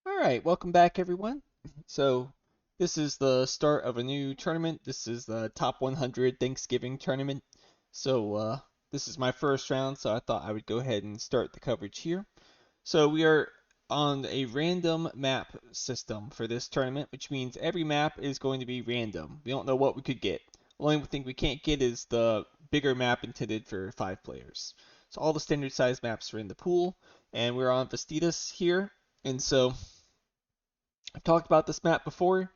Alright, welcome back everyone. So, this is the start of a new tournament. This is the Top 100 Thanksgiving tournament. So, this is my first round, so I thought I would go ahead and start the coverage here. So, we are on a random map system for this tournament, which means every map is going to be random. We don't know what we could get. The only thing we can't get is the bigger map intended for 5 players. So, all the standard size maps are in the pool, and we're on Vestidas here. And so I've talked about this map before,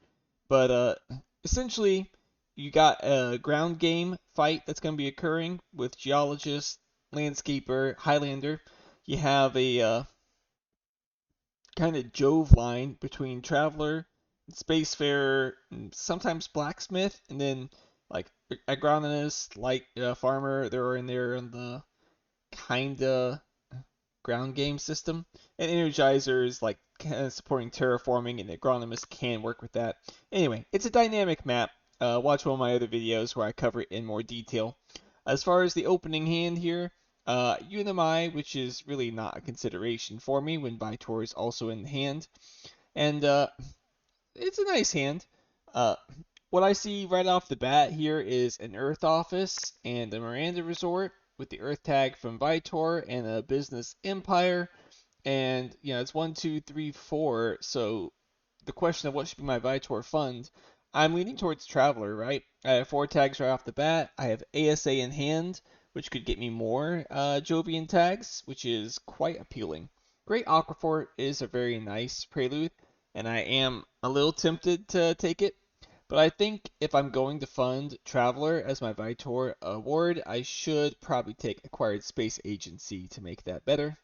but essentially you got a ground game fight that's going to be occurring with geologist, landscaper, Highlander. You have a kind of Jove line between traveler, spacefarer, and sometimes blacksmith, and then like agronomist, like farmer. They're in there on the kinda ground game system. And Energizer is like kind of supporting terraforming, and Agronomist can work with that. Anyway, it's a dynamic map. Watch one of my other videos where I cover it in more detail. As far as the opening hand here, Unimi, which is really not a consideration for me when Vitor is also in the hand. And it's a nice hand. Uh, what I see right off the bat here is an Earth Office and a Miranda Resort with the Earth tag from Vitor and a Business Empire. And, it's 1, 2, 3, 4. So the question of what should be my Vitor fund, I'm leaning towards Traveler, right? I have 4 tags right off the bat. I have ASA in hand, which could get me more Jovian tags, which is quite appealing. Great Aquaphor is a very nice prelude, and I am a little tempted to take it. But I think if I'm going to fund Traveler as my Vitor award, I should probably take Acquired Space Agency to make that better.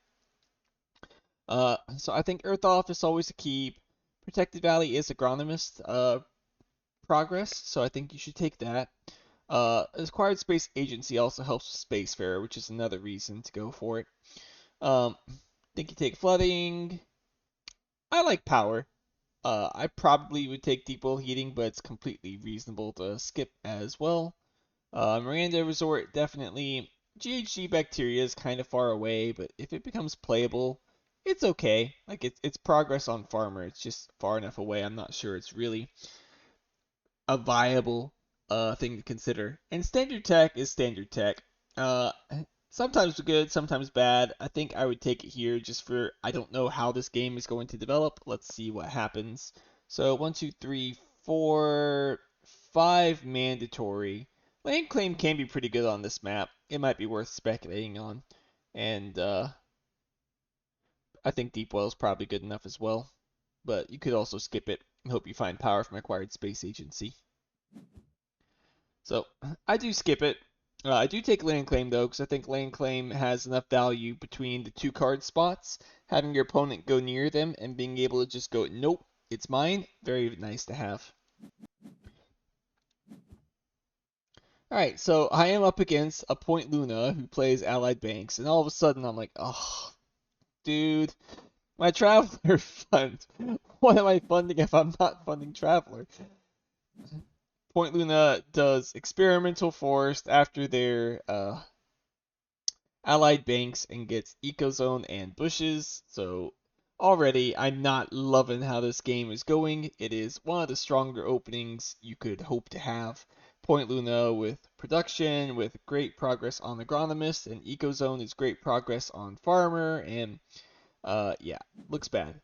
So I think Earth Off is always a key. Protected Valley is agronomist progress, so I think you should take that. Acquired Space Agency also helps with Spacefarer, which is another reason to go for it. I think you take Flooding. I like Power. I probably would take Deep Well Heating, but it's completely reasonable to skip as well. Miranda Resort, definitely. GHG Bacteria is kind of far away, but if it becomes playable, it's okay. Like, it's progress on Farmer. It's just far enough away. I'm not sure it's really a viable thing to consider. And Standard Tech is Standard Tech. Uh, Sometimes good, sometimes bad. I think I would take it here just for I don't know how this game is going to develop. Let's see what happens. So 1, 2, 3, 4, 5 mandatory. Land claim can be pretty good on this map. It might be worth speculating on. And I think Deep Well is probably good enough as well. But you could also skip it and hope you find power from Acquired Space Agency. So I do skip it. I do take Land Claim though, because I think Land Claim has enough value between the 2 card spots. Having your opponent go near them and being able to just go, nope, it's mine. Very nice to have. Alright, so I am up against a Point Luna who plays Allied Banks, and all of a sudden I'm like, oh, dude, my Traveler fund. What am I funding if I'm not funding Traveler? Point Luna does Experimental Forest after their Allied Banks and gets Ecozone and Bushes. So already I'm not loving how this game is going. It is one of the stronger openings you could hope to have. Point Luna with production, with great progress on Agronomist, and Ecozone is great progress on Farmer, and yeah, looks bad.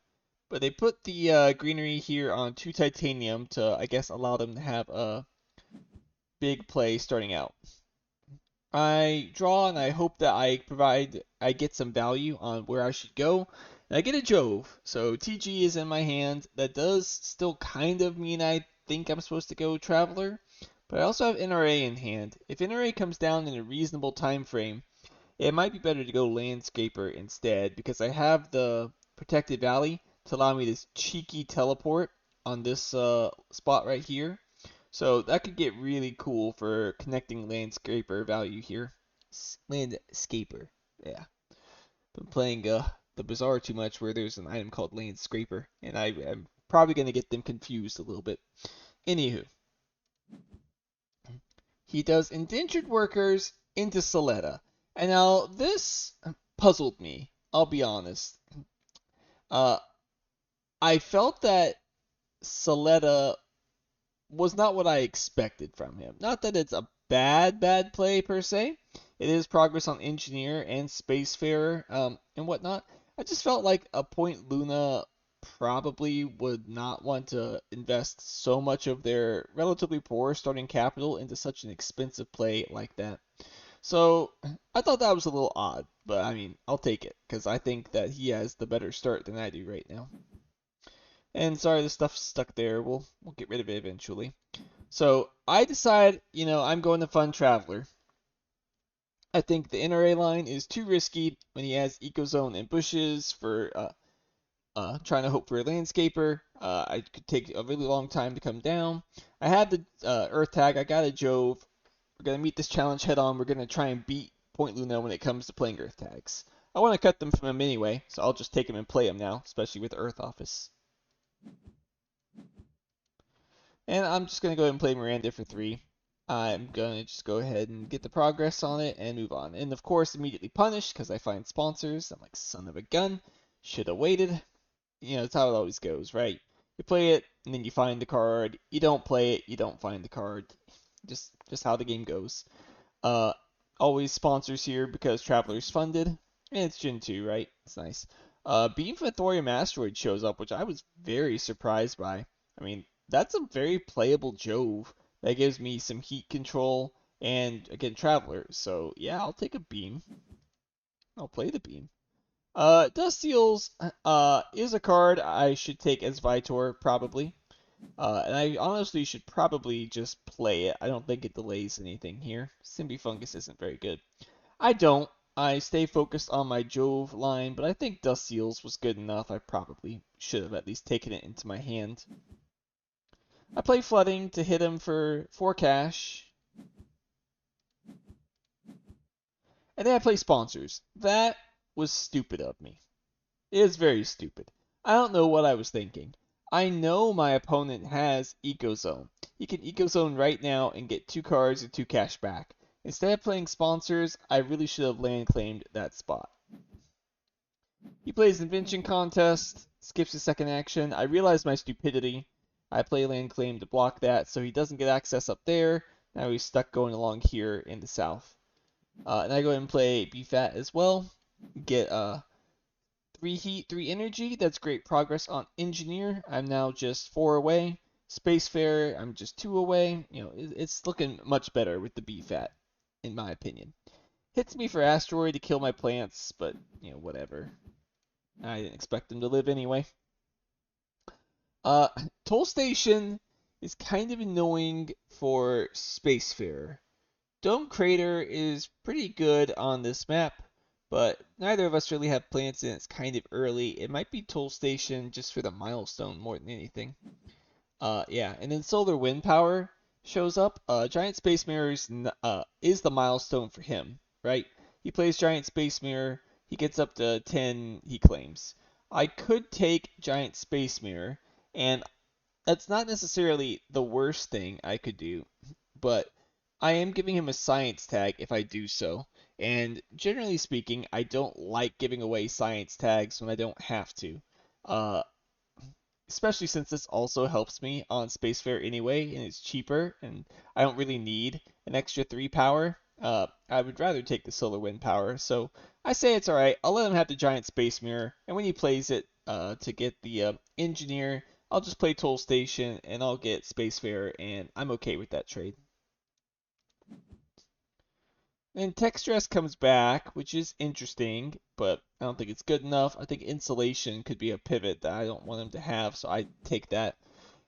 But they put the greenery here on 2 titanium to, I guess, allow them to have a big play starting out. I draw and I hope that I get some value on where I should go. And I get a Jove, so TG is in my hand. That does still kind of mean I think I'm supposed to go Traveler, but I also have NRA in hand. If NRA comes down in a reasonable time frame, it might be better to go Landscaper instead because I have the Protected Valley to allow me this cheeky teleport on this spot right here. So that could get really cool for connecting Landscaper value here. Landscaper, yeah. Been playing the Bazaar too much where there's an item called Landscraper, and I'm probably going to get them confused a little bit. Anywho, he does Indentured Workers into Soletta. And now this puzzled me, I'll be honest. Uh, I felt that Saletta was not what I expected from him. Not that it's a bad play per se. It is progress on Engineer and Spacefarer and whatnot. I just felt like a Point Luna probably would not want to invest so much of their relatively poor starting capital into such an expensive play like that. So I thought that was a little odd, but I mean, I'll take it because I think that he has the better start than I do right now. And sorry, the stuff's stuck there. We'll get rid of it eventually. So I decide, I'm going to Fun Traveler. I think the NRA line is too risky when he has Ecozone and bushes for trying to hope for a landscaper. I could take a really long time to come down. I have the Earth tag. I got a Jove. We're gonna meet this challenge head on. We're gonna try and beat Point Luna when it comes to playing Earth tags. I want to cut them from him anyway, so I'll just take him and play him now, especially with Earth Office. And I'm just gonna go ahead and play Miranda for 3. I'm gonna just go ahead and get the progress on it and move on. And of course, immediately punish because I find sponsors. I'm like, son of a gun. Should have waited. That's how it always goes, right? You play it, and then you find the card. You don't play it, you don't find the card. Just how the game goes. Uh, Always sponsors here because Traveler's funded, and it's Gen 2, right? It's nice. Beam from Thorium Asteroid shows up, which I was very surprised by. I mean, that's a very playable Jove that gives me some heat control and again Traveler. So yeah, I'll take a beam. I'll play the beam. Dust Seals is a card I should take as Vitor probably. And I honestly should probably just play it. I don't think it delays anything here. Fungus isn't very good. I don't. I stay focused on my Jove line, but I think Dust Seals was good enough. I probably should have at least taken it into my hand. I play Flooding to hit him for 4 cash. And then I play Sponsors. That was stupid of me. It is very stupid. I don't know what I was thinking. I know my opponent has Ecozone. He can Ecozone right now and get 2 cards and 2 cash back. Instead of playing Sponsors, I really should have land claimed that spot. He plays Invention Contest, skips his second action. I realize my stupidity. I play land claim to block that so he doesn't get access up there. Now he's stuck going along here in the south. And I go ahead and play BFAT as well. Get 3 heat, 3 energy. That's great progress on Engineer. I'm now just 4 away. Spacefarer, I'm just 2 away. It's looking much better with the BFAT, in my opinion. Hits me for Asteroid to kill my plants, but, whatever. I didn't expect them to live anyway. Uh, Toll Station is kind of annoying for Spacefarer. Dome Crater is pretty good on this map, but neither of us really have plants and it's kind of early. It might be Toll Station just for the milestone more than anything. Yeah, and then Solar Wind Power shows up. Giant Space Mirror is the milestone for him, right? He plays Giant Space Mirror. He gets up to 10, he claims. I could take Giant Space Mirror, and that's not necessarily the worst thing I could do, but I am giving him a science tag if I do so. And generally speaking, I don't like giving away science tags when I don't have to. Uh, Especially since this also helps me on Spacefarer anyway, and it's cheaper, and I don't really need an extra 3 power. I would rather take the Solar Wind power, so I say it's alright. I'll let him have the Giant Space Mirror, and when he plays it to get the Engineer, I'll just play Toll Station, and I'll get Spacefarer, and I'm okay with that trade. And Tech Stress comes back, which is interesting, but I don't think it's good enough. I think Insulation could be a pivot that I don't want him to have, so I take that.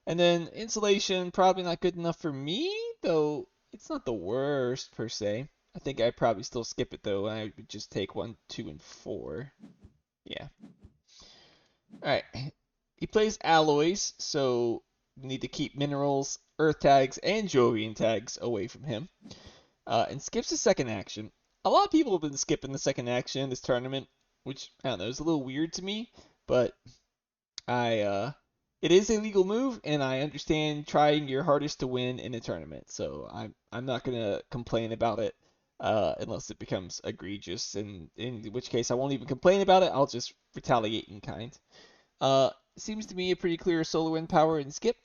And then Insulation, probably not good enough for me, though it's not the worst per se. I think I'd probably still skip it though, and I would just take 1, 2, and 4. Yeah. Alright. He plays Alloys, so we need to keep Minerals, Earth tags, and Jovian tags away from him. And skips the second action. A lot of people have been skipping the second action in this tournament, which I don't know, is a little weird to me, but it is a legal move, and I understand trying your hardest to win in a tournament, so I'm not gonna complain about it unless it becomes egregious, and in which case I won't even complain about it. I'll just retaliate in kind. seems to me a pretty clear solar wind power and skip.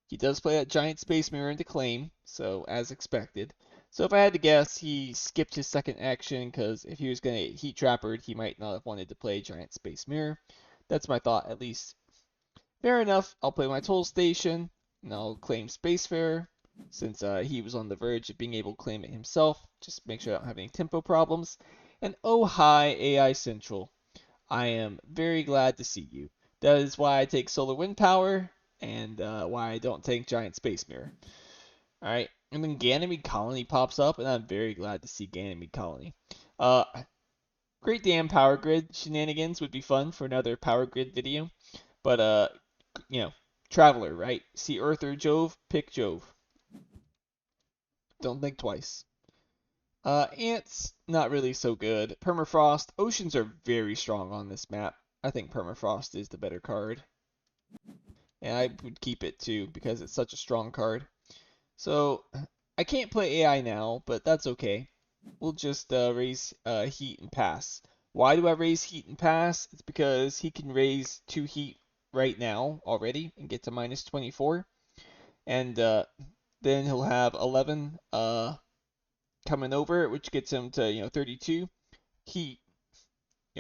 He does play that giant space mirror into claim, so as expected. So if I had to guess, he skipped his second action because if he was going to heat trappered, he might not have wanted to play giant space mirror. That's my thought, at least. Fair enough. I'll play my toll station, and I'll claim Spacefarer, since he was on the verge of being able to claim it himself. Just make sure I don't have any tempo problems. And oh hi, AI Central. I am very glad to see you. That is why I take Solar Wind Power, and why I don't take Giant Space Mirror. Alright, and then Ganymede Colony pops up, and I'm very glad to see Ganymede Colony. Great Damn Power Grid shenanigans would be fun for another Power Grid video. But, Traveler, right? See Earth or Jove? Pick Jove. Don't think twice. Ants, not really so good. Permafrost, Oceans are very strong on this map. I think Permafrost is the better card. And I would keep it too, because it's such a strong card. So, I can't play AI now, but that's okay. We'll just raise Heat and Pass. Why do I raise Heat and Pass? It's because he can raise 2 Heat right now already and get to minus 24. And then he'll have 11 coming over, which gets him to 32 Heat,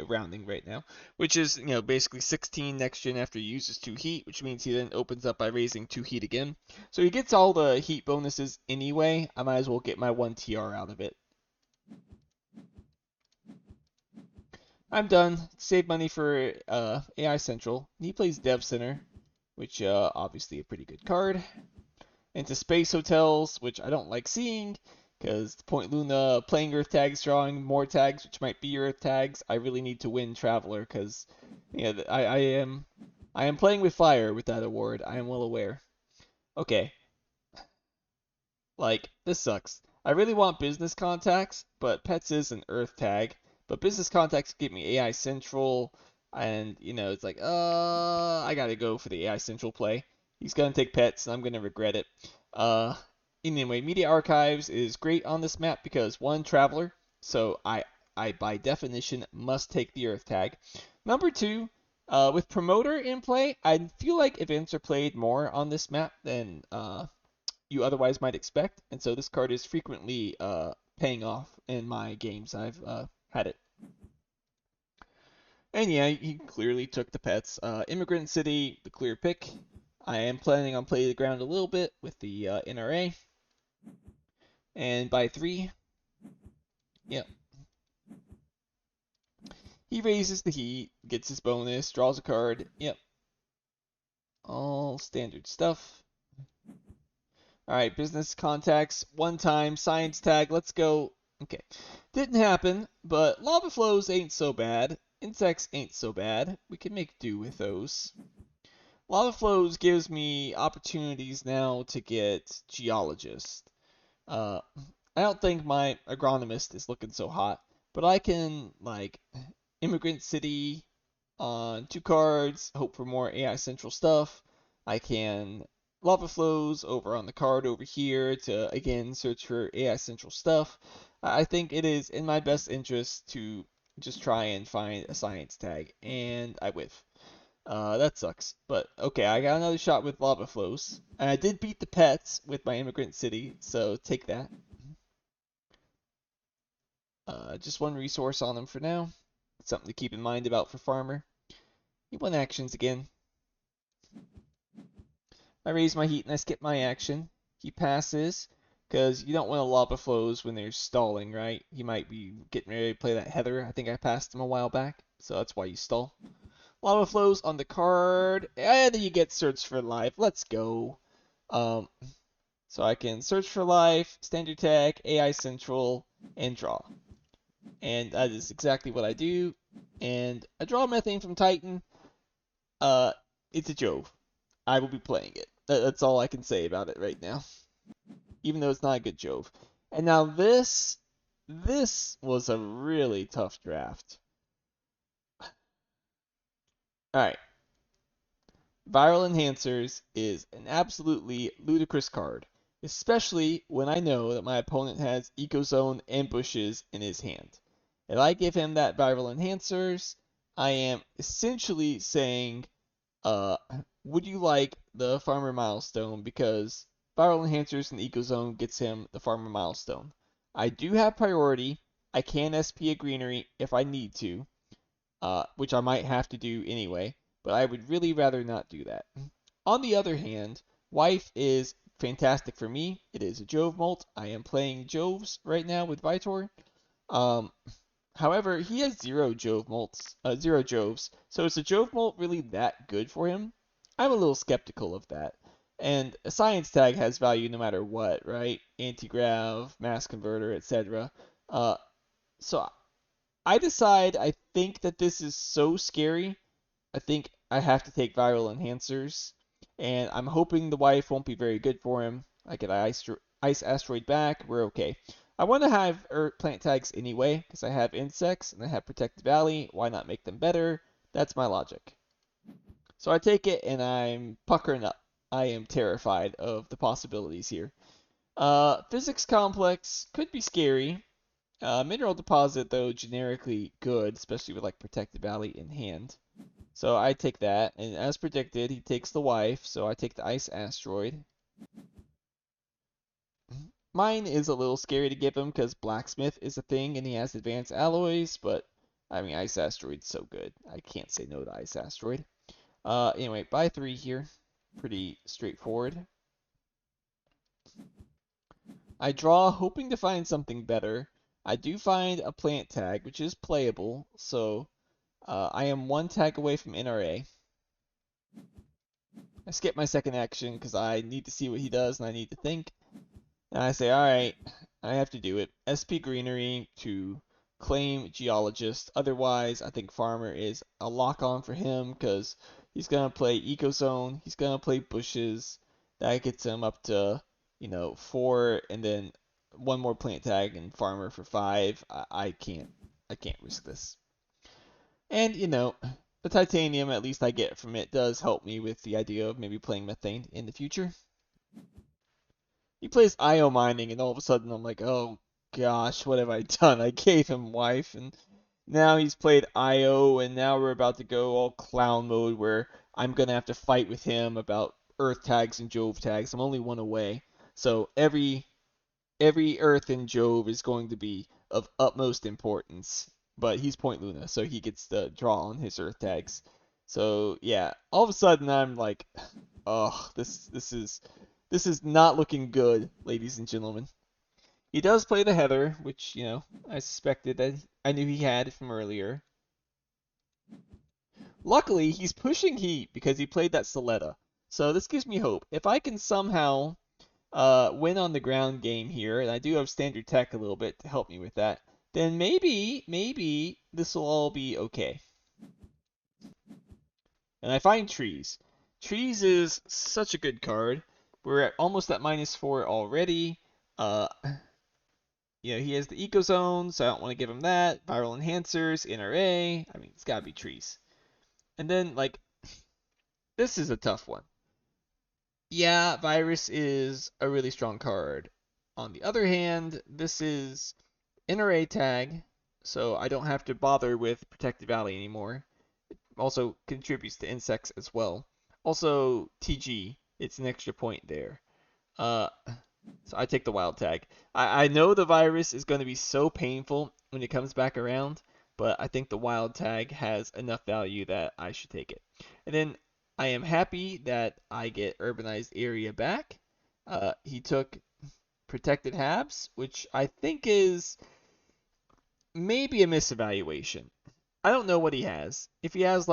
rounding right now, which is basically 16 next gen after he uses 2 Heat, which means he then opens up by raising 2 Heat again. So he gets all the Heat bonuses anyway. I might as well get my 1 TR out of it. I'm done. Save money for AI Central. He plays Dev Center, which obviously a pretty good card. Into Space Hotels, which I don't like seeing, because Point Luna playing Earth tags, drawing more tags, which might be Earth tags. I really need to win Traveler, because I am playing with fire with that award. I am well aware. Okay. Like, this sucks. I really want Business Contacts, but Pets is an Earth tag. But Business Contacts give me AI Central, and, it's like, I gotta go for the AI Central play. He's gonna take Pets, and I'm gonna regret it. Anyway, Media Archives is great on this map because, one, Traveler, so I by definition must take the Earth tag. Number two, with Promoter in play, I feel like events are played more on this map than you otherwise might expect, and so this card is frequently paying off in my games I've had it. And yeah, he clearly took the Pets. Immigrant City, the clear pick. I am planning on playing the ground a little bit with the NRA. And by 3, yep. He raises the Heat, gets his bonus, draws a card. Yep. All standard stuff. Alright, business contacts, 1 time, science tag, let's go. Okay. Didn't happen, but lava flows ain't so bad. Insects ain't so bad. We can make do with those. Lava flows gives me opportunities now to get geologist. I don't think my agronomist is looking so hot, but I can Immigrant City on 2 cards, hope for more AI Central stuff. I can Lava Flows over on the card over here to again search for AI Central stuff. I think it is in my best interest to just try and find a science tag, and I whiff. That sucks. But okay, I got another shot with Lava Flows. And I did beat the Pets with my Immigrant City, so take that. Just 1 resource on him for now. Something to keep in mind about for Farmer. He won actions again. I raise my Heat and I skip my action. He passes, because you don't want to Lava Flows when they're stalling, right? He might be getting ready to play that Heather. I think I passed him a while back, so that's why you stall. Lava Flows on the card, and then you get Search for Life. Let's go. So I can Search for Life, Standard Tag, AI Central, and draw. And that is exactly what I do. And I draw Methane from Titan. It's a Jove. I will be playing it. That's all I can say about it right now. Even though it's not a good Jove. And now this was a really tough draft. Alright. Viral Enhancers is an absolutely ludicrous card, especially when I know that my opponent has Ecozone and Bushes in his hand. If I give him that Viral Enhancers, I am essentially saying, uh, would you like the farmer milestone? Because viral enhancers in the eco zone gets him the farmer milestone. I do have priority. I can SP a greenery if I need to, which I might have to do anyway, but I would really rather not do that. On the other hand, Wife is fantastic for me. It is a Jove molt. I am playing Joves right now with Vitor. Um, However, he has zero Joves. So is the Jove molt really that good for him? I'm a little skeptical of that. And a science tag has value no matter what, right? Anti-grav, mass converter, etc. Uh, so I decide I think that this is so scary. I think I have to take viral enhancers, and I'm hoping the wife won't be very good for him. I get ice asteroid back. We're okay. I want to have plant tags anyway because I have insects and I have protected valley. Why not make them better? That's my logic. So I take it and I'm puckering up. I am terrified of the possibilities here. Physics complex could be scary. Mineral deposit though generically good, especially with like protected valley in hand. So I take that, and as predicted, he takes the wife, so I take the ice asteroid. Mine is a little scary to give him because blacksmith is a thing and he has advanced alloys, but I mean ice asteroid's so good. I can't say no to ice asteroid. Anyway, buy 3 here. Pretty straightforward. I draw hoping to find something better. I do find a plant tag, which is playable, so I am 1 tag away from NRA. I skip my second action because I need to see what he does and I need to think. And I say, alright, I have to do it. SP Greenery to claim Geologist. Otherwise, I think Farmer is a lock-on for him because he's going to play Ecozone. He's going to play Bushes. That gets him up to, 4 and then 1 more plant tag and Farmer for 5. I can't risk this. And, the titanium, at least I get from it, does help me with the idea of maybe playing methane in the future. He plays IO mining, and all of a sudden I'm like, oh gosh, what have I done? I gave him wife, and now he's played IO, and now we're about to go all clown mode where I'm gonna have to fight with him about Earth tags and Jove tags. I'm only 1 away, so every Earth in Jove is going to be of utmost importance. But he's Point Luna, so he gets to draw on his Earth tags. So yeah, all of a sudden I'm like, oh, this is not looking good, ladies and gentlemen. He does play the Heather, which I suspected that I knew he had from earlier. Luckily, he's pushing heat because he played that Soletta. So this gives me hope. If I can somehow win on the ground game here, and I do have standard tech a little bit to help me with that, then maybe this will all be okay. And I find trees. Trees is such a good card. We're at almost at -4 already. He has the Eco Zone, so I don't want to give him that. Viral Enhancers, NRA. I mean, it's gotta be trees. And then, this is a tough one. Yeah, Virus is a really strong card. On the other hand, this is NRA tag, so I don't have to bother with Protected Valley anymore. It also contributes to insects as well. Also, TG, it's an extra point there. So I take the wild tag. I know the virus is going to be so painful when it comes back around, but I think the wild tag has enough value that I should take it. And then I am happy that I get urbanized area back. He took protected habs, which I think is maybe a misevaluation. I don't know what he has. If he has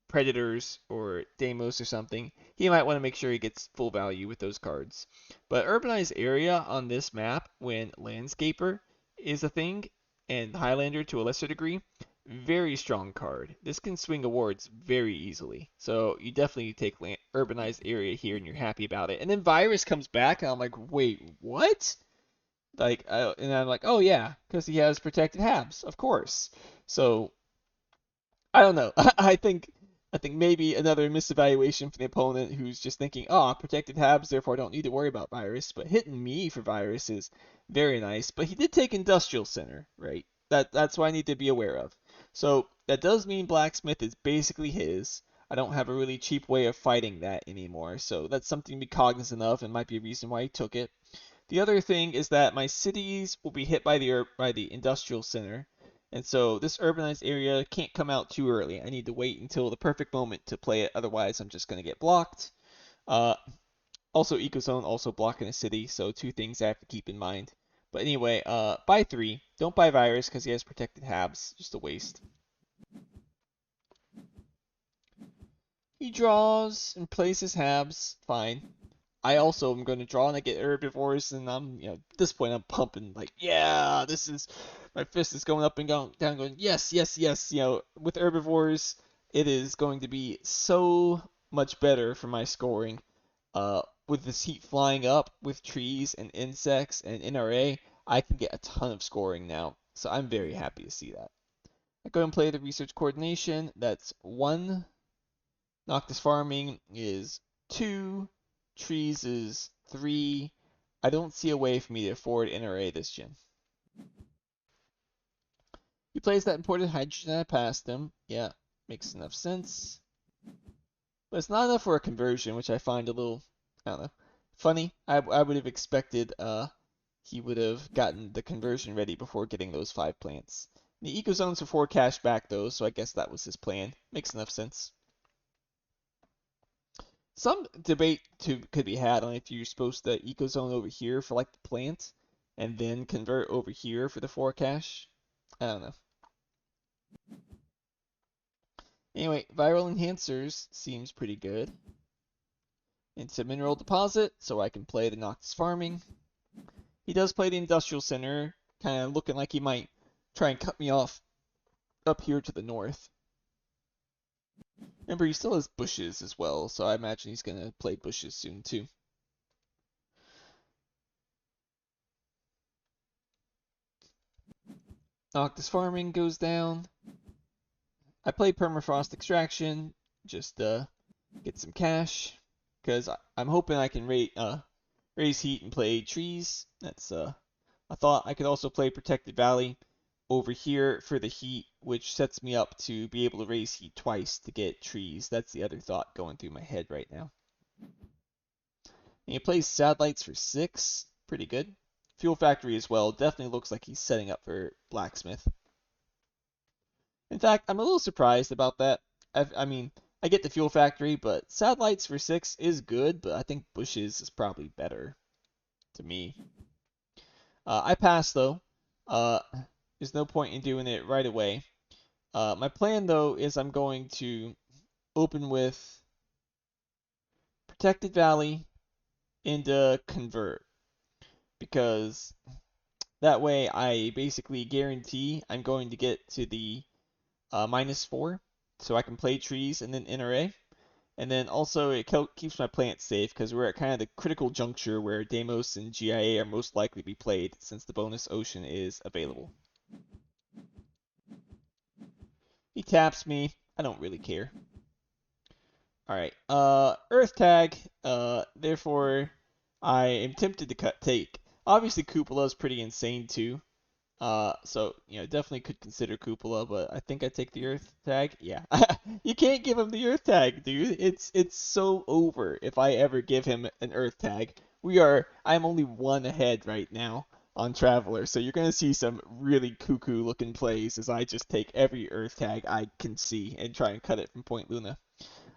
Predators or Deimos or something, he might want to make sure he gets full value with those cards. But Urbanized Area on this map, when Landscaper is a thing, and Highlander to a lesser degree, very strong card. This can swing awards very easily. So you definitely take Urbanized Area here and you're happy about it. And then Virus comes back and I'm like, wait, what? And I'm like, oh yeah, because he has Protected Habs, of course. So I don't know. I think maybe another misevaluation for the opponent who's just thinking, oh, protected habs, therefore I don't need to worry about virus. But hitting me for virus is very nice. But he did take industrial center, right? That's what I need to be aware of. So that does mean Blacksmith is basically his. I don't have a really cheap way of fighting that anymore, so that's something to be cognizant of and might be a reason why he took it. The other thing is that my cities will be hit by the industrial center, and so this urbanized area can't come out too early. I need to wait until the perfect moment to play it, otherwise I'm just gonna get blocked. Uh, Also, Ecozone also blocking a city, so two things I have to keep in mind. But anyway, buy three. Don't buy Virus because he has protected Habs. Just a waste. He draws and plays his Habs. Fine. I also am going to draw and I get herbivores, and at this point I'm pumping like, yeah, this is my fist is going up and down, going yes, yes, yes. With herbivores, it is going to be so much better for my scoring. With this heat flying up with trees and insects and NRA, I can get a ton of scoring now. So I'm very happy to see that. I go and play the research coordination. That's 1. Noctis farming is 2. Trees is 3. I don't see a way for me to afford NRA this gen. He plays that imported hydrogen. I passed him. Yeah, makes enough sense. But it's not enough for a conversion, which I find a little, I don't know, funny. I would have expected he would have gotten the conversion ready before getting those 5 plants. The eco zones are 4 cash back though, so I guess that was his plan. Makes enough sense. Some debate could be had on if you're supposed to eco zone over here for like the plant and then convert over here for the 4 cash. I don't know. Anyway, viral enhancers seems pretty good. Into mineral deposit, so I can play the Noctis farming. He does play the industrial center, kind of looking like he might try and cut me off up here to the north. Remember, he still has bushes as well, so I imagine he's going to play bushes soon too. Noctis farming goes down. I play permafrost extraction, just get some cash, because I'm hoping I can raise heat and play trees. That's I thought I could also play protected valley over here for the heat, which sets me up to be able to raise heat twice to get trees. That's the other thought going through my head right now. And he plays satellites for 6, pretty good. Fuel factory as well. Definitely looks like he's setting up for blacksmith. In fact, I'm a little surprised about that. I mean, I get the fuel factory, but satellites for 6 is good, but I think bushes is probably better to me. I pass though. Uh, there's no point in doing it right away. My plan though is I'm going to open with Protected Valley into Convert, because that way I basically guarantee I'm going to get to the -4, so I can play trees and then NRA. And then also it keeps my plants safe because we're at kind of the critical juncture where Deimos and GIA are most likely to be played since the bonus ocean is available. He taps me. I don't really care. Alright, Earth Tag, therefore I am tempted to take. Obviously Cupola is pretty insane too. So, definitely could consider Cupola, but I think I take the Earth tag. Yeah. You can't give him the Earth tag, dude. It's so over if I ever give him an Earth tag. I'm only 1 ahead right now on Traveler, so you're gonna see some really cuckoo looking plays as I just take every Earth tag I can see and try and cut it from Point Luna.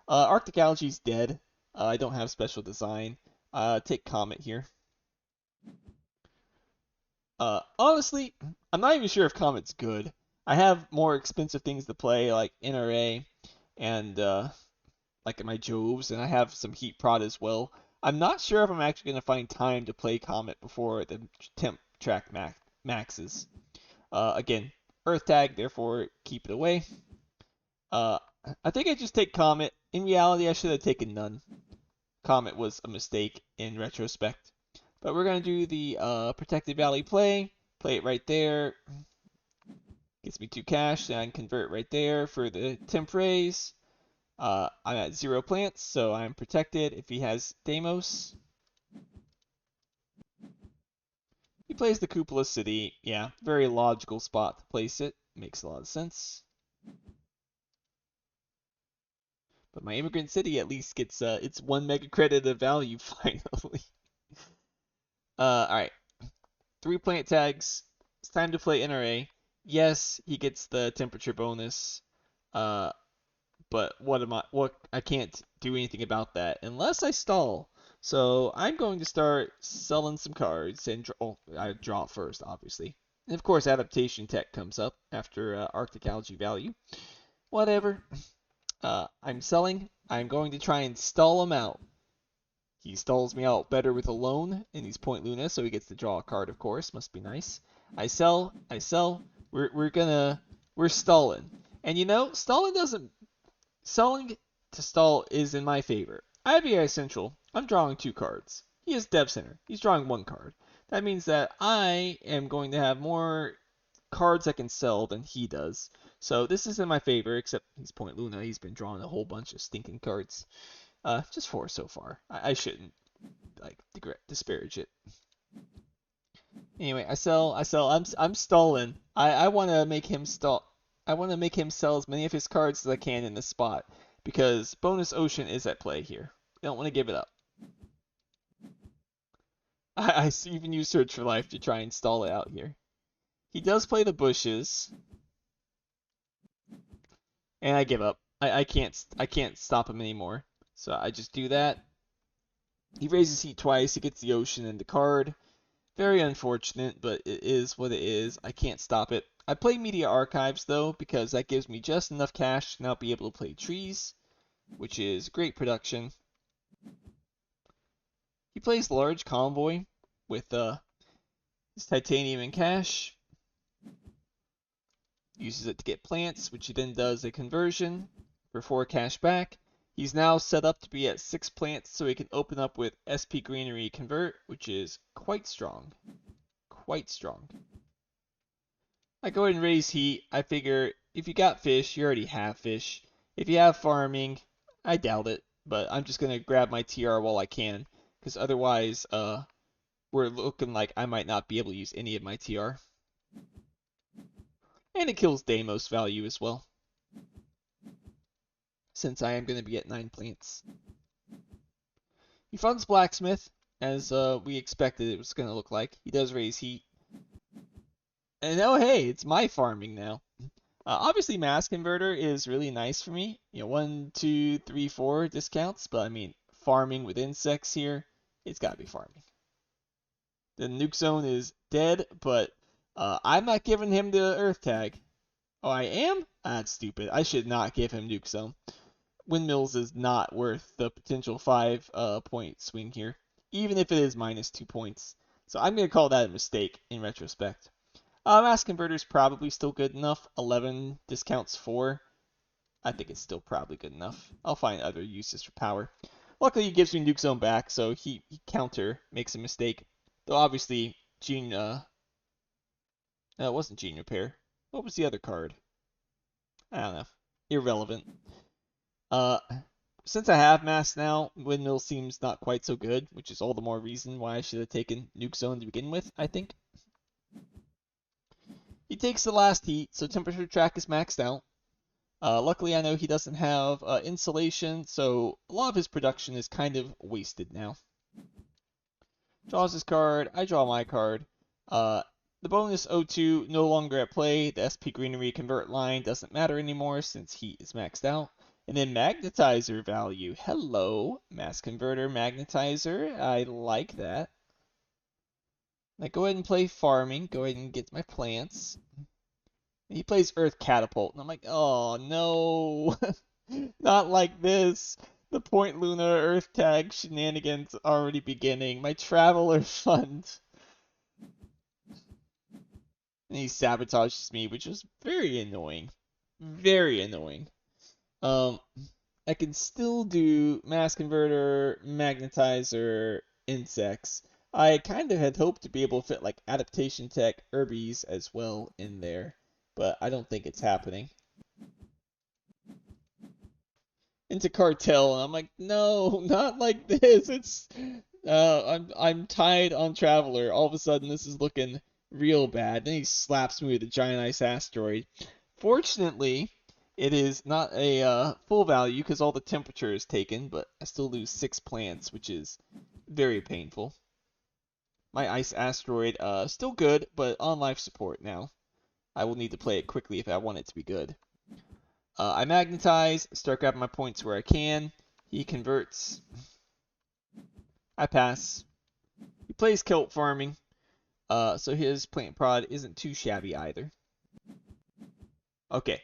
Arctic Algae's dead. I don't have special design. Take Comet here. Honestly, I'm not even sure if Comet's good. I have more expensive things to play, like NRA and like my Joves, and I have some Heat Prod as well. I'm not sure if I'm actually going to find time to play Comet before the temp track maxes. Again, Earth Tag, therefore keep it away. Uh, I think I just take Comet. In reality, I should have taken none. Comet was a mistake in retrospect. But we're going to do the Protected Valley play. Play it right there. Gets me 2 cash, and I can convert right there for the temp raise. I'm at 0 plants, so I'm protected. If he has Deimos, he plays the Cupola City. Yeah, very logical spot to place it. Makes a lot of sense. But my Immigrant City at least gets its 1 mega credit of value finally. Alright. 3 plant tags. It's time to play NRA. Yes, he gets the temperature bonus. Uh, but what I can't do anything about that unless I stall. So I'm going to start selling some cards and I draw first, obviously. And of course, adaptation tech comes up after Arctic algae value. Whatever. I'm selling. I'm going to try and stall him out. He stalls me out better with a loan, and he's Point Luna, so he gets to draw a card, of course. Must be nice. I sell. I sell. We're stalling. And you know, selling to stall is in my favor. I have AI Central. I'm drawing 2 cards. He has Dev Center. He's drawing 1 card. That means that I am going to have more cards I can sell than he does. So this is in my favor, except he's Point Luna. He's been drawing a whole bunch of stinking cards. Just 4 so far. I shouldn't like disparage it. Anyway, I sell. I'm stalling. I want to make him stall. I want to make him sell as many of his cards as I can in this spot because bonus ocean is at play here. I don't want to give it up. I even use Search for Life to try and stall it out here. He does play the bushes, and I give up. I can't stop him anymore. So I just do that. He raises heat twice. He gets the ocean and the card. Very unfortunate, but it is what it is. I can't stop it. I play Media Archives, though, because that gives me just enough cash to now be able to play trees, which is great production. He plays Large Convoy with his Titanium and cash. Uses it to get plants, which he then does a conversion for 4 cash back. He's now set up to be at 6 plants, so he can open up with SP Greenery Convert, which is quite strong. Quite strong. I go ahead and raise heat. I figure if you got fish, you already have fish. If you have farming, I doubt it, but I'm just going to grab my TR while I can, because otherwise, we're looking like I might not be able to use any of my TR. And it kills Deimos value as well, since I am going to be at 9 plants. He funds Blacksmith, as we expected it was going to look like. He does raise heat. And oh hey, it's my farming now. Obviously, Mass Converter is really nice for me. You know, 1, 2, 3, 4 discounts, but I mean, farming with insects here, it's got to be farming. The Nuke Zone is dead, but I'm not giving him the Earth tag. Oh, I am? That's stupid. I should not give him Nuke Zone. Windmills is not worth the potential 5 point swing here, even if it is minus 2 points. So I'm going to call that a mistake in retrospect. Mass Converter is probably still good enough. 11 discounts 4. I think it's still probably good enough. I'll find other uses for power. Luckily, he gives me Nuke Zone back, so he counter makes a mistake. Though obviously, Gene, no, it wasn't Gene Repair. What was the other card? I don't know. Irrelevant. Since I have Mass now, Windmill seems not quite so good, which is all the more reason why I should have taken Nuke Zone to begin with, I think. He takes the last heat, so temperature track is maxed out. Luckily, I know he doesn't have insulation, so a lot of his production is kind of wasted now. Draws his card, I draw my card. The bonus O2 no longer at play. The SP Greenery Convert line doesn't matter anymore since heat is maxed out. And then Magnetizer value. Hello, Mass Converter Magnetizer. I like that. I go ahead and play Farming. Go ahead and get my plants. He plays Earth Catapult. And I'm like, oh no. Not like this. The Point Luna Earth Tag shenanigans already beginning. My Traveler Fund. And he sabotages me, which is very annoying. Very annoying. I can still do Mass Converter, Magnetizer, Insects. I kind of had hoped to be able to fit like Adaptation Tech, Herbies as well in there, but I don't think it's happening. Into Cartel, and I'm like, no, not like this. It's I'm tied on Traveler. All of a sudden, this is looking real bad. Then he slaps me with a giant ice asteroid. Fortunately, It is not a full value because all the temperature is taken, but I still lose 6 plants, which is very painful. My ice asteroid, still good, but on life support now. I will need to play it quickly if I want it to be good. I magnetize, start grabbing my points where I can. He converts. I pass. He plays kelp farming, so his plant prod isn't too shabby either. Okay,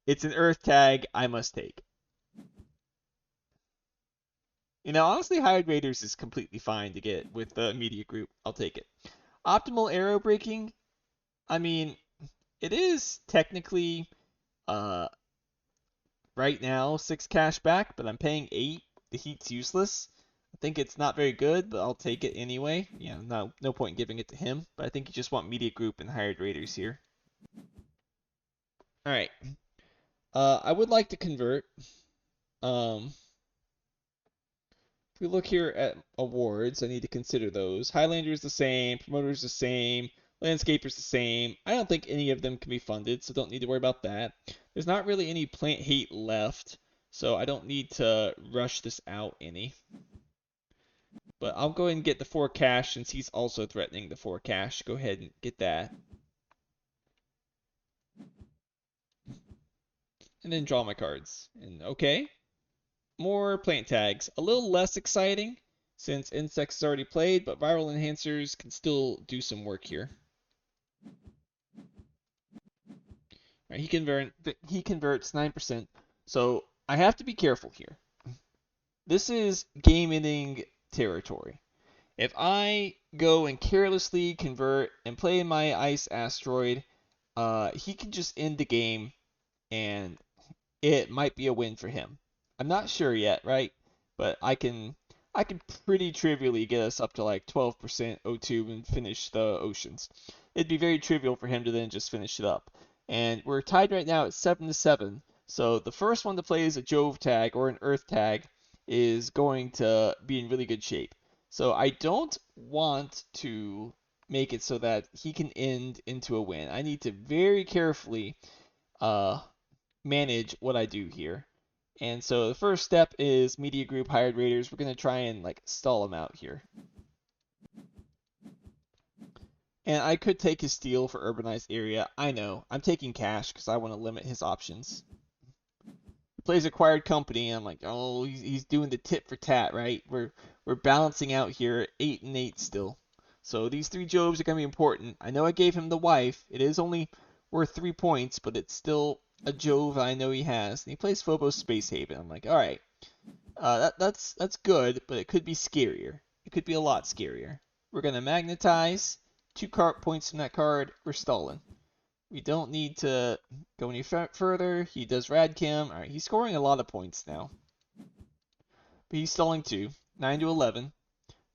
it's an earth tag I must take. Honestly, Hired Raiders is completely fine to get with the media group. I'll take it. Optimal arrow breaking. I mean, it is technically uh right now 6 cash back, but I'm paying 8. The heat's useless. I think it's not very good, but I'll take it anyway. No point in giving it to him. But I think you just want media group and Hired Raiders here. All right. I would like to convert. Um, if we look here at awards, I need to consider those. Highlander's the same, Promoter's the same, Landscaper's the same. I don't think any of them can be funded, so don't need to worry about that. There's not really any plant hate left, so I don't need to rush this out any. But I'll go ahead and get the 4 cash since he's also threatening the 4 cash. Go ahead and get that. And then draw my cards. And okay. More plant tags. A little less exciting since insects is already played, but viral enhancers can still do some work here. Right, he converts 9%. So I have to be careful here. This is game-ending territory. If I go and carelessly convert and play my ice asteroid, he can just end the game and it might be a win for him. I'm not sure yet, right? But I can pretty trivially get us up to like 12% O2 and finish the oceans. It'd be very trivial for him to then just finish it up. And we're tied right now at 7-7. So the first one to play is a Jove tag or an Earth tag is going to be in really good shape. So I don't want to make it so that he can end into a win. I need to very carefully manage what I do here. And so the first step is media group Hired Raiders. We're going to try and like stall him out here. And I could take his steel for urbanized area. I know. I'm taking cash because I want to limit his options. He plays acquired company. And I'm like, oh, he's doing the tit for tat, right? We're balancing out here 8 and 8 still. So these 3 Joves are going to be important. I know I gave him the wife. It is only worth 3 points, but it's still a Jove I know he has. And he plays Phobos Space Haven. I'm like, all right, that's good, but it could be scarier. It could be a lot scarier. We're gonna magnetize 2 card points from that card. We're stalling. We don't need to go any further. He does Radcam. All right, he's scoring a lot of points now, but he's stalling too. 9-11.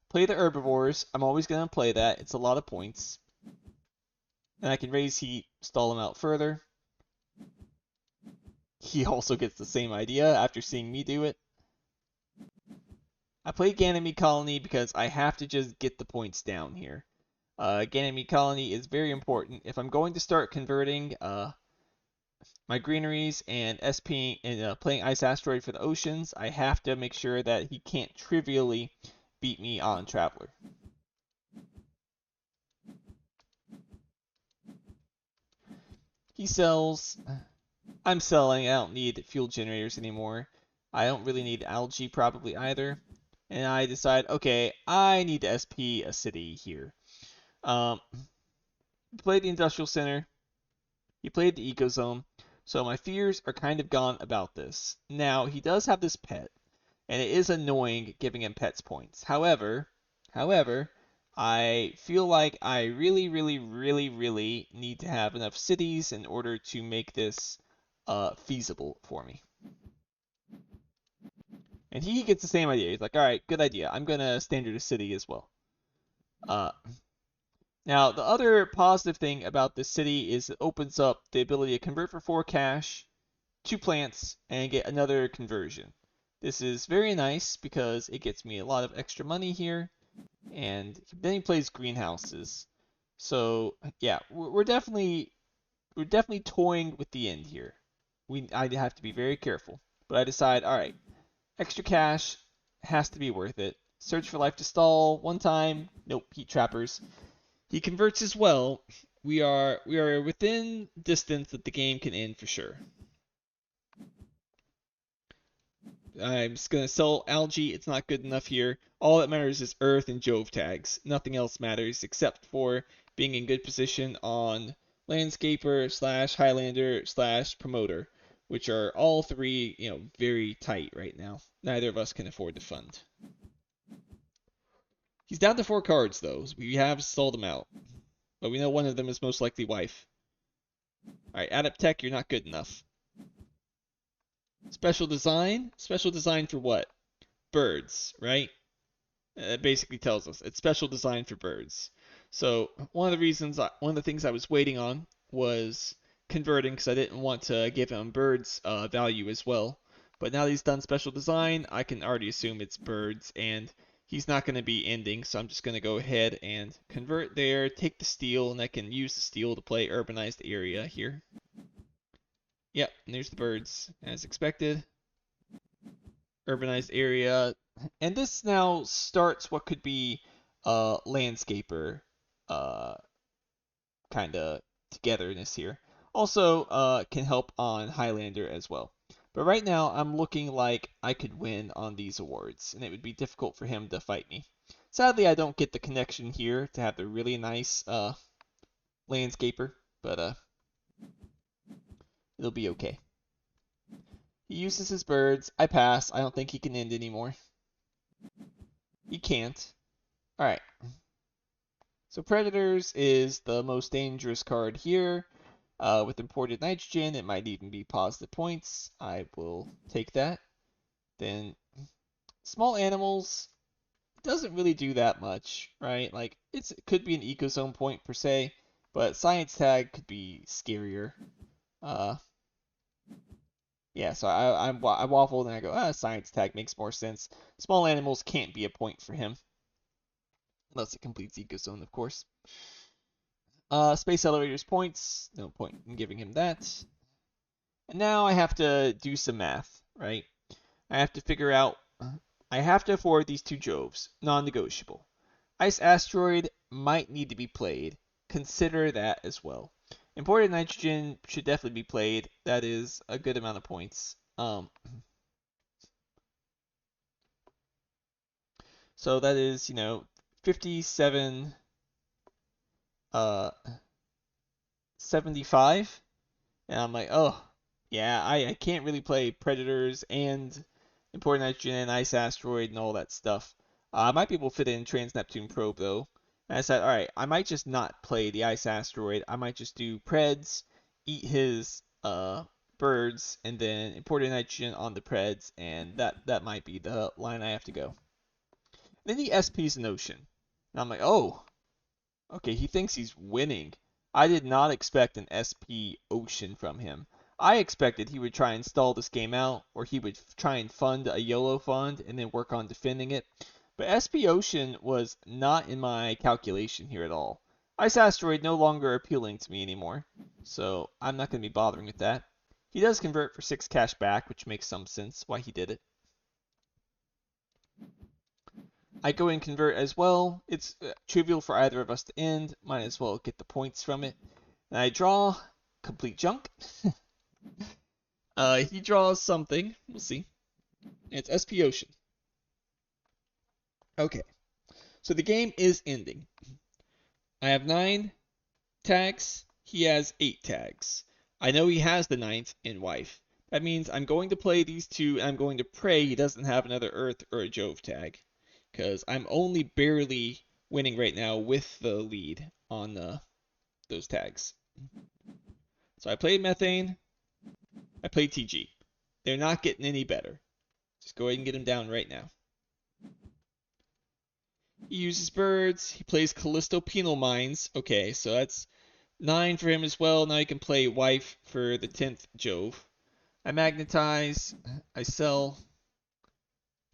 Play the herbivores. I'm always gonna play that. It's a lot of points. And I can raise heat, stall him out further. He also gets the same idea after seeing me do it. I play Ganymede Colony because I have to just get the points down here. Ganymede Colony is very important. If I'm going to start converting my greeneries and SP and playing Ice Asteroid for the oceans, I have to make sure that he can't trivially beat me on Traveler. He sells. I'm selling. I don't need fuel generators anymore. I don't really need algae probably either. And I decide, okay, I need to SP a city here. He played the Industrial Center. He played the Ecozone. So my fears are kind of gone about this. Now, he does have this pet. And it is annoying giving him pets points. However, I feel like I really, really, really, really need to have enough cities in order to make this feasible for me. And he gets the same idea. He's like, all right, good idea. I'm going to standard a city as well. Now, the other positive thing about this city is it opens up the ability to convert for 4 cash, 2 plants, and get another conversion. This is very nice because it gets me a lot of extra money here. And then he plays greenhouses. So, yeah, we're definitely we're definitely toying with the end here. I have to be very careful. But I decide, all right, extra cash has to be worth it. Search for life to stall one time. Nope, heat trappers. He converts as well. We are within distance that the game can end for sure. I'm just gonna sell algae. It's not good enough here. All that matters is Earth and Jove tags. Nothing else matters except for being in good position on Landscaper slash Highlander slash Promoter, which are all three, very tight right now. Neither of us can afford to fund. He's down to 4 cards though. So we have sold him out, but we know one of them is most likely wife. All right, Adapt Tech, you're not good enough. Special design? Special design for what? Birds, right? It basically tells us it's special design for birds. So one of the things I was waiting on was converting because I didn't want to give him birds value as well. But now that he's done special design, I can already assume it's birds, and he's not going to be ending. So I'm just going to go ahead and convert there, take the steel, and I can use the steel to play urbanized area here. Yep, and there's the birds as expected. Urbanized area. And this now starts what could be landscaper kind of togetherness here. Also can help on Highlander as well. But right now I'm looking like I could win on these awards, and it would be difficult for him to fight me. Sadly, I don't get the connection here to have the really nice landscaper, but it'll be okay. He uses his birds. I pass. I don't think he can end anymore. He can't. Alright. So Predators is the most dangerous card here. With imported nitrogen, it might even be positive points. I will take that. Then small animals doesn't really do that much, right? Like it could be an ecozone point per se, but science tag could be scarier. Yeah, so I waffled and I go, science tag makes more sense. Small animals can't be a point for him. Unless it completes ecozone, of course. Space elevators points. No point in giving him that. And now I have to do some math, right? I have to figure out. I have to afford these 2 Joves. Non-negotiable. Ice Asteroid might need to be played. Consider that as well. Imported nitrogen should definitely be played. That is a good amount of points. So that is, 57, 75. And I'm like, oh, yeah, I can't really play Predators and Important Nitrogen and Ice Asteroid and all that stuff. I might be able to fit in Trans-Neptune Probe, though. And I said, alright, I might just not play the Ice Asteroid. I might just do Preds, eat his birds, and then Imported Nitrogen on the Preds, and that might be the line I have to go. Then he SPs an Ocean. And I'm like, oh, okay, he thinks he's winning. I did not expect an SP Ocean from him. I expected he would try and stall this game out, or he would try and fund a YOLO fund and then work on defending it. But SP Ocean was not in my calculation here at all. Ice Asteroid no longer appealing to me anymore, so I'm not going to be bothering with that. He does convert for 6 cash back, which makes some sense why he did it. I go and convert as well. It's trivial for either of us to end. Might as well get the points from it. And I draw complete junk. He draws something. We'll see. It's SP Ocean. Okay. So the game is ending. I have 9 tags. He has 8 tags. I know he has the 9th in wife. That means I'm going to play these 2, and I'm going to pray he doesn't have another Earth or a Jove tag. Because I'm only barely winning right now with the lead on those tags. So I played Methane. I played TG. They're not getting any better. Just go ahead and get him down right now. He uses birds. He plays Callisto Penal Mines. Okay, so that's 9 for him as well. Now he can play wife for the 10th Jove. I magnetize. I sell.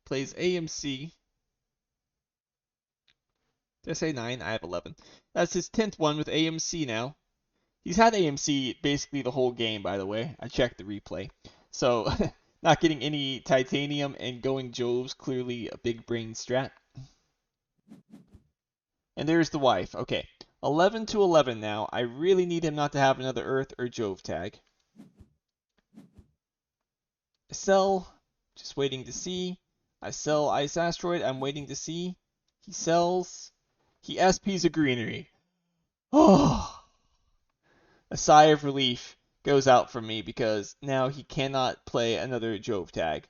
Plays AMC. Did I say 9? I have 11. That's his 10th one with AMC now. He's had AMC basically the whole game, by the way. I checked the replay. So, not getting any titanium and going Jove's clearly a big brain strat. And there's the wife. Okay, 11 to 11 now. I really need him not to have another Earth or Jove tag. I sell, just waiting to see. I sell Ice Asteroid, I'm waiting to see. He sells. He SPs a greenery. Oh, a sigh of relief goes out from me because now he cannot play another Jove tag.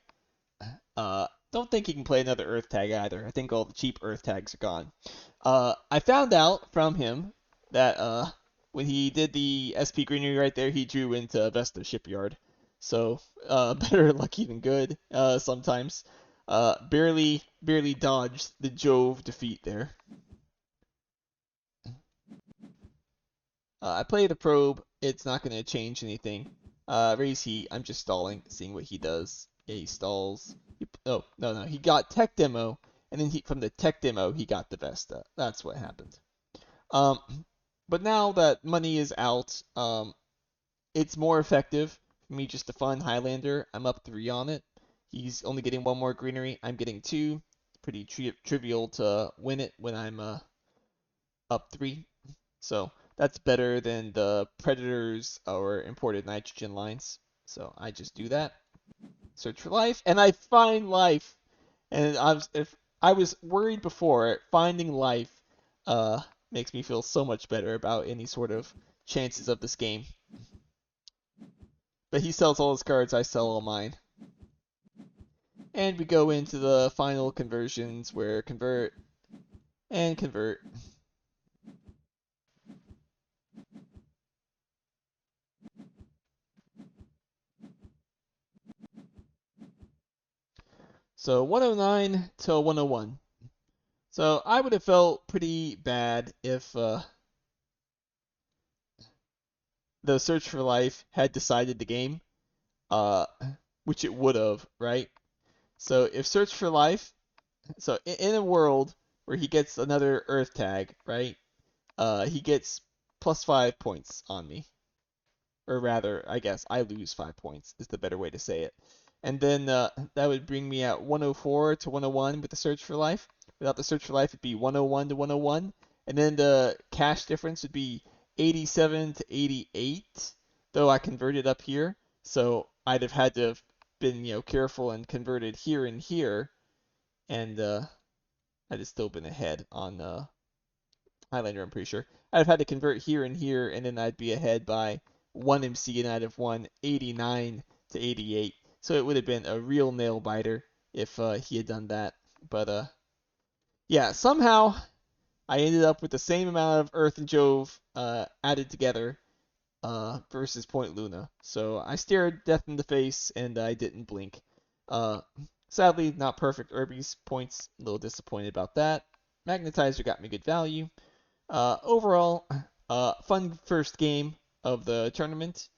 Don't think he can play another Earth tag either. I think all the cheap Earth tags are gone. I found out from him that when he did the SP Greenery right there, he drew into Vesta Shipyard. So better lucky than good sometimes. Barely dodged the Jove defeat there. I play the probe. It's not going to change anything. Raise heat. I'm just stalling, seeing what he does. Yeah, he stalls. Oh, no. He got tech demo, and then from the tech demo, he got the Vesta. That's what happened. Um, but now that money is out, it's more effective for me just to fund Highlander. I'm up 3 on it. He's only getting 1 more greenery. I'm getting 2. Pretty trivial to win it when I'm up 3. So that's better than the Predators or imported nitrogen lines. So I just do that. Search for life, and I find life. And if I was worried before, finding life makes me feel so much better about any sort of chances of this game. But he sells all his cards, I sell all mine. And we go into the final conversions where convert and convert. So 109 to 101. So I would have felt pretty bad if the Search for Life had decided the game, uh, which it would have, right? So if Search for Life, so in a world where he gets another Earth tag, right? He gets +5 points on me. Or rather, I guess I lose 5 points is the better way to say it. And then that would bring me at 104 to 101 with the Search for Life. Without the Search for Life, it'd be 101 to 101. And then the cash difference would be 87 to 88, though I converted up here. So I'd have had to have been, careful and converted here and here. And I'd have still been ahead on Highlander, I'm pretty sure. I'd have had to convert here and here, and then I'd be ahead by 1 MC, and I'd have won 89 to 88. So it would have been a real nail biter if he had done that. But yeah, somehow I ended up with the same amount of Earth and Jove added together versus Point Luna. So I stared death in the face and I didn't blink. Uh, Sadly, not perfect Irby's points. A little disappointed about that. Magnetizer got me good value. Overall, fun first game of the tournament.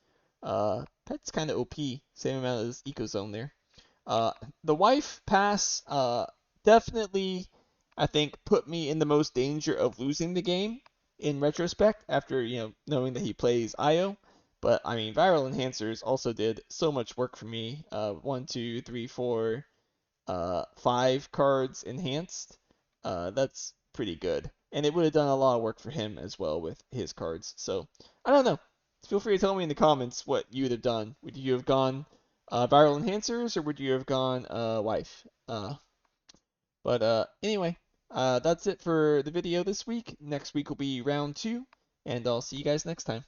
Pet's kind of OP, same amount as Ecozone there. Uh, the wife pass definitely, I think, put me in the most danger of losing the game in retrospect after knowing that he plays Io. But I mean, viral enhancers also did so much work for me. 1, 2, 3, 4, 5 cards enhanced. That's pretty good. And it would have done a lot of work for him as well with his cards. So, I don't know. Feel free to tell me in the comments what you would have done. Would you have gone viral enhancers or would you have gone wife? But anyway, that's it for the video this week. Next week will be round 2, and I'll see you guys next time.